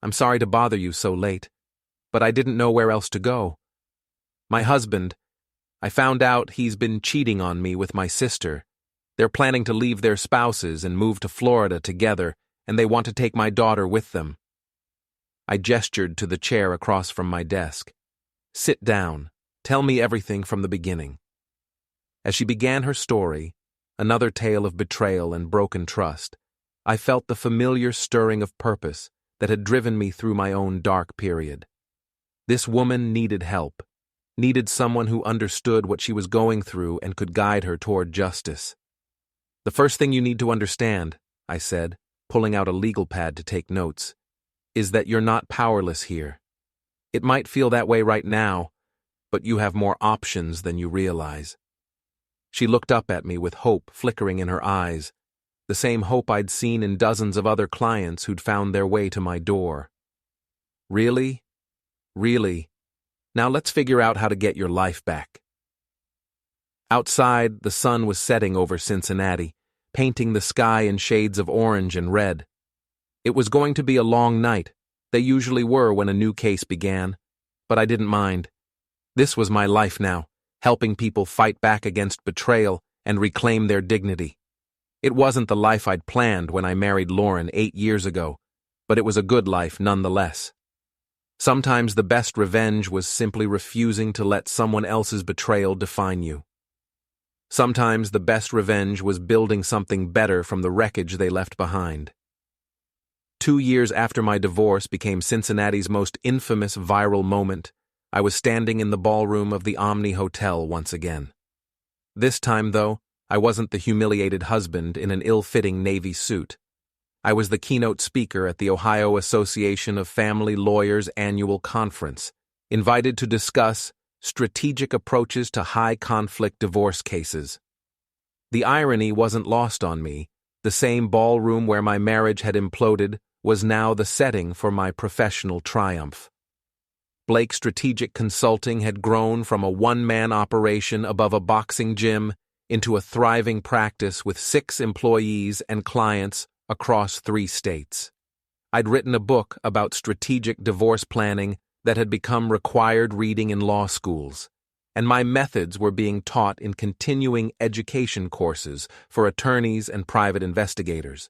I'm sorry to bother you so late, but I didn't know where else to go. My husband, I found out he's been cheating on me with my sister. They're planning to leave their spouses and move to Florida together, and they want to take my daughter with them. I gestured to the chair across from my desk. Sit down. Tell me everything from the beginning. As she began her story, another tale of betrayal and broken trust, I felt the familiar stirring of purpose that had driven me through my own dark period. This woman needed help, needed someone who understood what she was going through and could guide her toward justice. The first thing you need to understand, I said, pulling out a legal pad to take notes, is that you're not powerless here. It might feel that way right now, but you have more options than you realize. She looked up at me with hope flickering in her eyes. the same hope I'd seen in dozens of other clients who'd found their way to my door. Really? Really? Now let's figure out how to get your life back. Outside, the sun was setting over Cincinnati, painting the sky in shades of orange and red. It was going to be a long night. They usually were when a new case began, but I didn't mind. This was my life now, helping people fight back against betrayal and reclaim their dignity. It wasn't the life I'd planned when I married Lauren 8 years ago, but it was a good life nonetheless. Sometimes the best revenge was simply refusing to let someone else's betrayal define you. Sometimes the best revenge was building something better from the wreckage they left behind. 2 years after my divorce became Cincinnati's most infamous viral moment, I was standing in the ballroom of the Omni Hotel once again. This time, though, I wasn't the humiliated husband in an ill-fitting navy suit. I was the keynote speaker at the Ohio Association of Family Lawyers annual conference, invited to discuss strategic approaches to high-conflict divorce cases. The irony wasn't lost on me. The same ballroom where my marriage had imploded was now the setting for my professional triumph. Blake Strategic Consulting had grown from a one-man operation above a boxing gym into a thriving practice with 6 employees and clients across 3 states. I'd written a book about strategic divorce planning that had become required reading in law schools, and my methods were being taught in continuing education courses for attorneys and private investigators.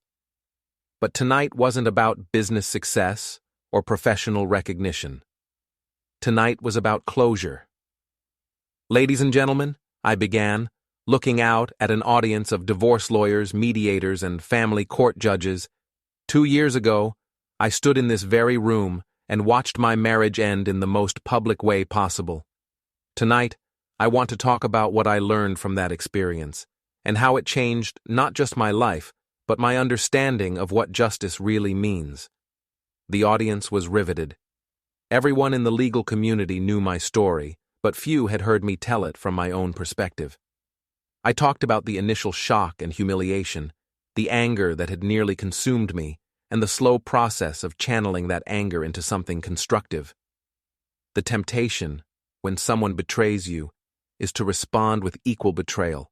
But tonight wasn't about business success or professional recognition. Tonight was about closure. Ladies and gentlemen, I began, looking out at an audience of divorce lawyers, mediators, and family court judges. 2 years ago, I stood in this very room and watched my marriage end in the most public way possible. Tonight, I want to talk about what I learned from that experience, and how it changed not just my life, but my understanding of what justice really means. The audience was riveted. Everyone in the legal community knew my story, but few had heard me tell it from my own perspective. I talked about the initial shock and humiliation, the anger that had nearly consumed me, and the slow process of channeling that anger into something constructive. The temptation, when someone betrays you, is to respond with equal betrayal,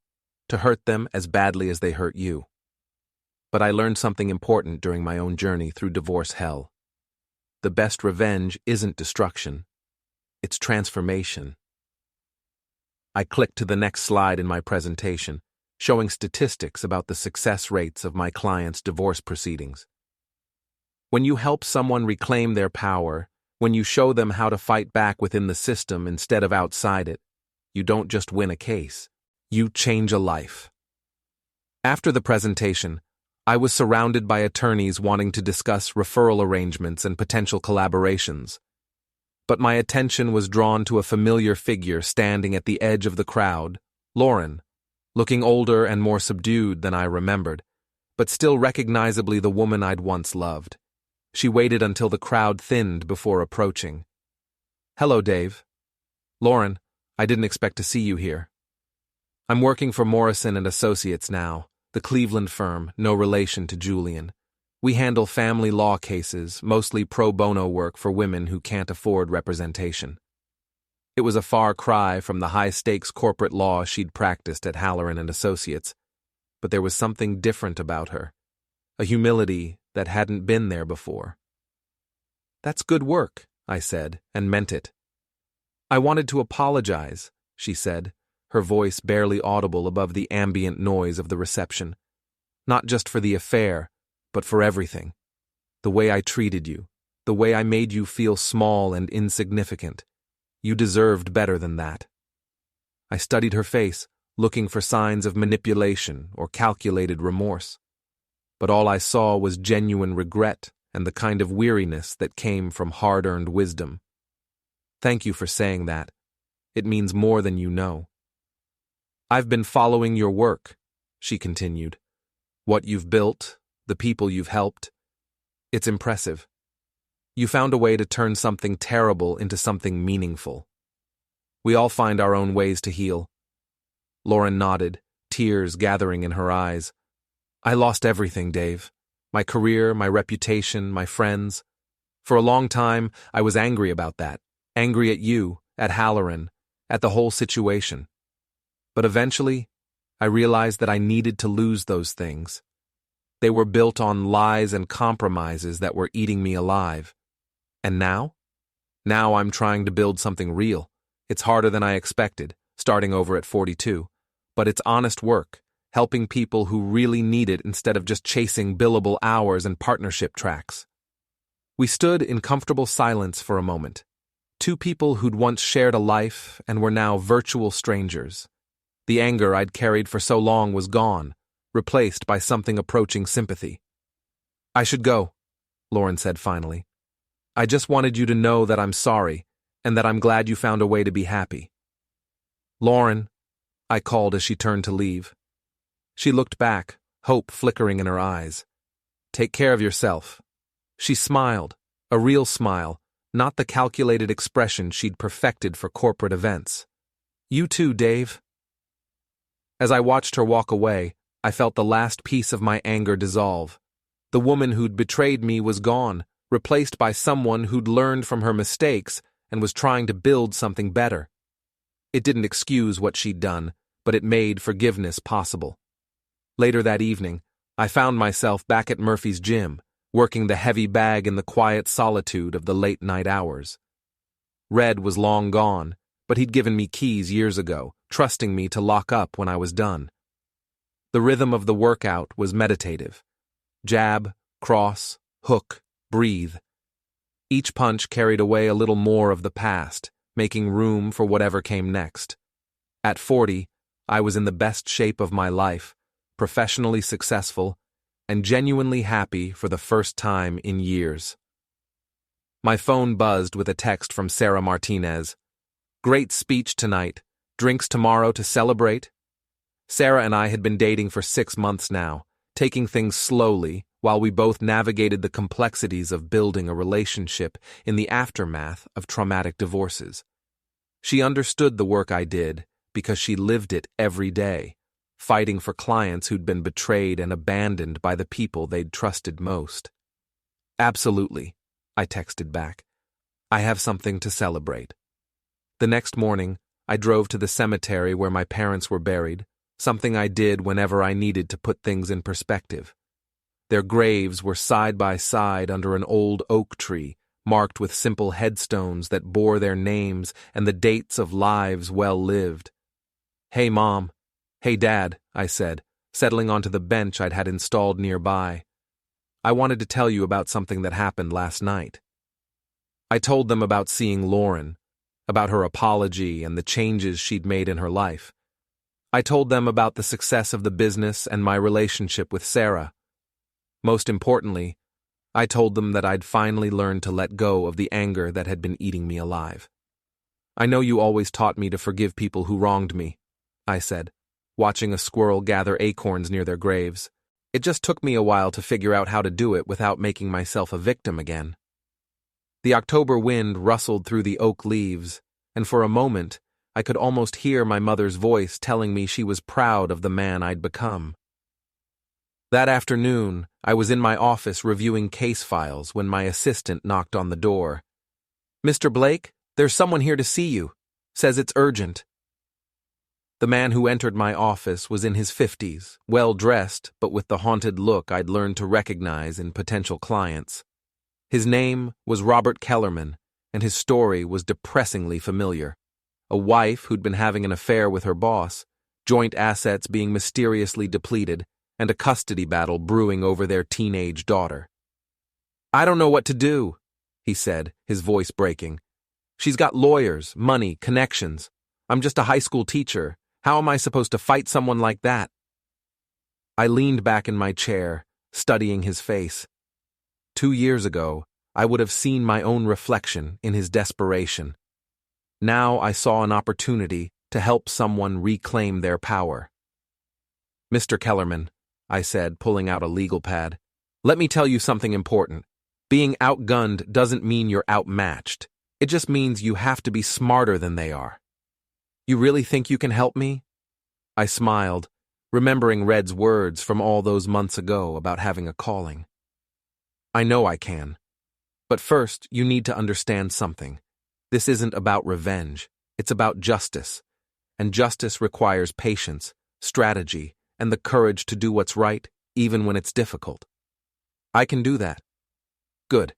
to hurt them as badly as they hurt you. But I learned something important during my own journey through divorce hell. The best revenge isn't destruction, it's transformation. I clicked to the next slide in my presentation, showing statistics about the success rates of my clients' divorce proceedings. When you help someone reclaim their power, when you show them how to fight back within the system instead of outside it, you don't just win a case, you change a life. After the presentation, I was surrounded by attorneys wanting to discuss referral arrangements and potential collaborations. But my attention was drawn to a familiar figure standing at the edge of the crowd, Lauren, looking older and more subdued than I remembered, but still recognizably the woman I'd once loved. She waited until the crowd thinned before approaching. "Hello, Dave." "Lauren, I didn't expect to see you here." "I'm working for Morrison and Associates now, the Cleveland firm, no relation to Julian. We handle family law cases, mostly pro bono work for women who can't afford representation." It was a far cry from the high-stakes corporate law she'd practiced at Halloran and Associates, but there was something different about her, a humility that hadn't been there before. "That's good work," I said, and meant it. "I wanted to apologize," she said, her voice barely audible above the ambient noise of the reception. "Not just for the affair, but for everything. The way I treated you, the way I made you feel small and insignificant. You deserved better than that." I studied her face, looking for signs of manipulation or calculated remorse. But all I saw was genuine regret and the kind of weariness that came from hard-earned wisdom. "Thank you for saying that. It means more than you know." "I've been following your work," she continued. "What you've built, the people you've helped. It's impressive. You found a way to turn something terrible into something meaningful. We all find our own ways to heal." Lauren nodded, tears gathering in her eyes. I lost everything, Dave. My career, my reputation, my friends. For a long time, I was angry about that. Angry at you, at Halloran, at the whole situation. But eventually, I realized that I needed to lose those things. They were built on lies and compromises that were eating me alive. And now? Now I'm trying to build something real. It's harder than I expected, starting over at 42. But it's honest work, helping people who really need it instead of just chasing billable hours and partnership tracks. We stood in comfortable silence for a moment. Two people who'd once shared a life and were now virtual strangers. The anger I'd carried for so long was gone, replaced by something approaching sympathy. I should go, Lauren said finally. I just wanted you to know that I'm sorry, and that I'm glad you found a way to be happy. Lauren, I called as she turned to leave. She looked back, hope flickering in her eyes. Take care of yourself. She smiled, a real smile, not the calculated expression she'd perfected for corporate events. You too, Dave. As I watched her walk away, I felt the last piece of my anger dissolve. The woman who'd betrayed me was gone, replaced by someone who'd learned from her mistakes and was trying to build something better. It didn't excuse what she'd done, but it made forgiveness possible. Later that evening, I found myself back at Murphy's gym, working the heavy bag in the quiet solitude of the late-night hours. Red was long gone, but he'd given me keys years ago, trusting me to lock up when I was done. The rhythm of the workout was meditative. Jab, cross, hook, breathe. Each punch carried away a little more of the past, making room for whatever came next. At 40, I was in the best shape of my life, professionally successful, and genuinely happy for the first time in years. My phone buzzed with a text from Sarah Martinez. Great speech tonight. Drinks tomorrow to celebrate? Sarah and I had been dating for 6 months now, taking things slowly while we both navigated the complexities of building a relationship in the aftermath of traumatic divorces. She understood the work I did because she lived it every day, fighting for clients who'd been betrayed and abandoned by the people they'd trusted most. Absolutely, I texted back. I have something to celebrate. The next morning, I drove to the cemetery where my parents were buried, something I did whenever I needed to put things in perspective. Their graves were side by side under an old oak tree, marked with simple headstones that bore their names and the dates of lives well lived. Hey, Mom. Hey, Dad, I said, settling onto the bench I'd had installed nearby. I wanted to tell you about something that happened last night. I told them about seeing Lauren, about her apology and the changes she'd made in her life. I told them about the success of the business and my relationship with Sarah. Most importantly, I told them that I'd finally learned to let go of the anger that had been eating me alive. I know you always taught me to forgive people who wronged me, I said, watching a squirrel gather acorns near their graves. It just took me a while to figure out how to do it without making myself a victim again. The October wind rustled through the oak leaves, and for a moment, I could almost hear my mother's voice telling me she was proud of the man I'd become. That afternoon, I was in my office reviewing case files when my assistant knocked on the door. Mr. Blake, there's someone here to see you. Says it's urgent. The man who entered my office was in his 50s, well-dressed, but with the haunted look I'd learned to recognize in potential clients. His name was Robert Kellerman, and his story was depressingly familiar. A wife who'd been having an affair with her boss, joint assets being mysteriously depleted, and a custody battle brewing over their teenage daughter. I don't know what to do, he said, his voice breaking. She's got lawyers, money, connections. I'm just a high school teacher. How am I supposed to fight someone like that? I leaned back in my chair, studying his face. 2 years ago, I would have seen my own reflection in his desperation. Now I saw an opportunity to help someone reclaim their power. Mr. Kellerman, I said, pulling out a legal pad, let me tell you something important. Being outgunned doesn't mean you're outmatched. It just means you have to be smarter than they are. You really think you can help me? I smiled, remembering Red's words from all those months ago about having a calling. I know I can. But first, you need to understand something. This isn't about revenge. It's about justice. And justice requires patience, strategy, and the courage to do what's right, even when it's difficult. I can do that. Good.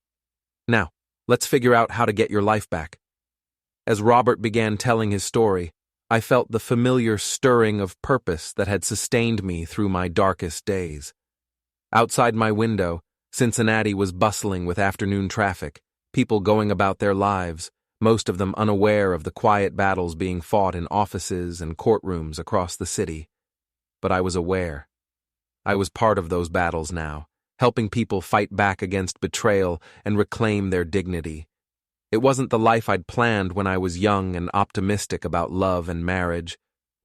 Now, let's figure out how to get your life back. As Robert began telling his story, I felt the familiar stirring of purpose that had sustained me through my darkest days. Outside my window, Cincinnati was bustling with afternoon traffic, people going about their lives, most of them unaware of the quiet battles being fought in offices and courtrooms across the city. But I was aware. I was part of those battles now, helping people fight back against betrayal and reclaim their dignity. It wasn't the life I'd planned when I was young and optimistic about love and marriage,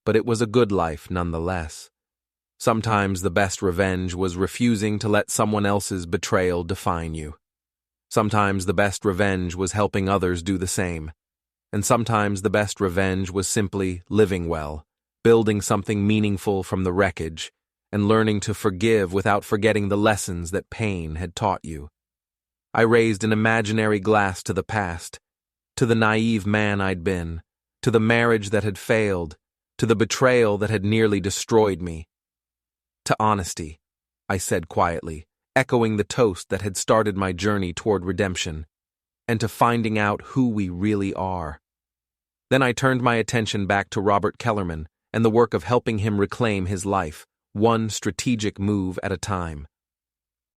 but it was a good life nonetheless. Sometimes the best revenge was refusing to let someone else's betrayal define you. Sometimes the best revenge was helping others do the same. And sometimes the best revenge was simply living well, building something meaningful from the wreckage, and learning to forgive without forgetting the lessons that pain had taught you. I raised an imaginary glass to the past, to the naive man I'd been, to the marriage that had failed, to the betrayal that had nearly destroyed me. To honesty, I said quietly, echoing the toast that had started my journey toward redemption, and to finding out who we really are. Then I turned my attention back to Robert Kellerman and the work of helping him reclaim his life, one strategic move at a time.